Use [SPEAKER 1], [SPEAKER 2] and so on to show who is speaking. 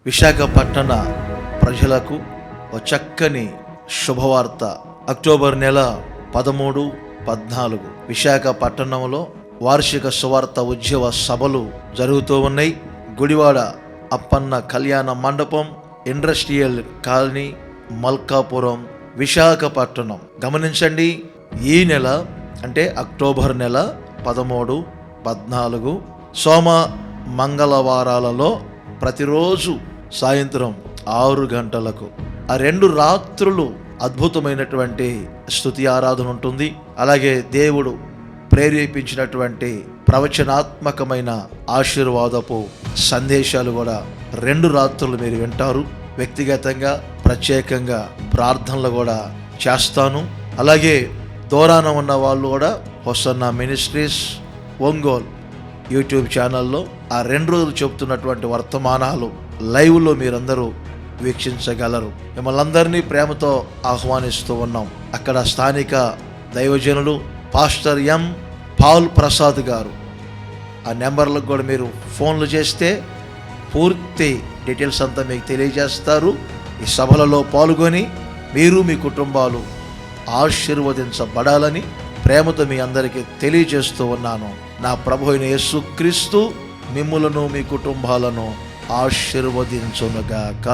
[SPEAKER 1] విశాఖపట్టణ ప్రజలకు ఒక చక్కని శుభవార్త. అక్టోబర్ నెల 13, 14 విశాఖపట్టణంలో వార్షిక సువార్త ఉద్యమ సభలు జరుగుతూ ఉన్నాయి. గుడివాడ అప్పన్న కళ్యాణ మండపం, ఇండస్ట్రియల్ కాలనీ, మల్కాపురం, విశాఖపట్టణం. గమనించండి, ఈ నెల అంటే అక్టోబర్ నెల 13, 14 సోమ మంగళవారాలలో ప్రతిరోజు సాయంత్రం 6 గంటలకు ఆ 2 రాత్రులు అద్భుతమైనటువంటి స్తుతి ఆరాధన ఉంటుంది. అలాగే దేవుడు ప్రేరేపించినటువంటి ప్రవచనాత్మకమైన ఆశీర్వాదపు సందేశాలు కూడా 2 రాత్రులు మీరు వింటారు. వ్యక్తిగతంగా ప్రత్యేకంగా ప్రార్థనలు కూడా చేస్తాను. అలాగే దూరాన ఉన్న వాళ్ళు కూడా హొసన్న మినిస్ట్రీస్ ఒంగోలు యూట్యూబ్ ఛానల్లో ఆ 2 రోజులు చెబుతున్నటువంటి వర్తమానాలు లైవ్లో మీరందరూ వీక్షించగలరు. మిమ్మల్ని అందరినీ ప్రేమతో ఆహ్వానిస్తూ ఉన్నాం. అక్కడ స్థానిక దైవజనులు పాస్టర్ ఎం పాల్ ప్రసాద్ గారు, ఆ నెంబర్లకు కూడా మీరు ఫోన్లు చేస్తే పూర్తి డీటెయిల్స్ అంతా మీకు తెలియజేస్తారు. ఈ సభలలో పాల్గొని మీరు మీ కుటుంబాలు ఆశీర్వదించబడాలని ప్రేమతో మీ అందరికీ తెలియజేస్తూ ఉన్నాను. నా ప్రభు అయిన యేసుక్రీస్తు మిమ్ములను మీ కుటుంబాలను ఆశీర్వదించునుగాక.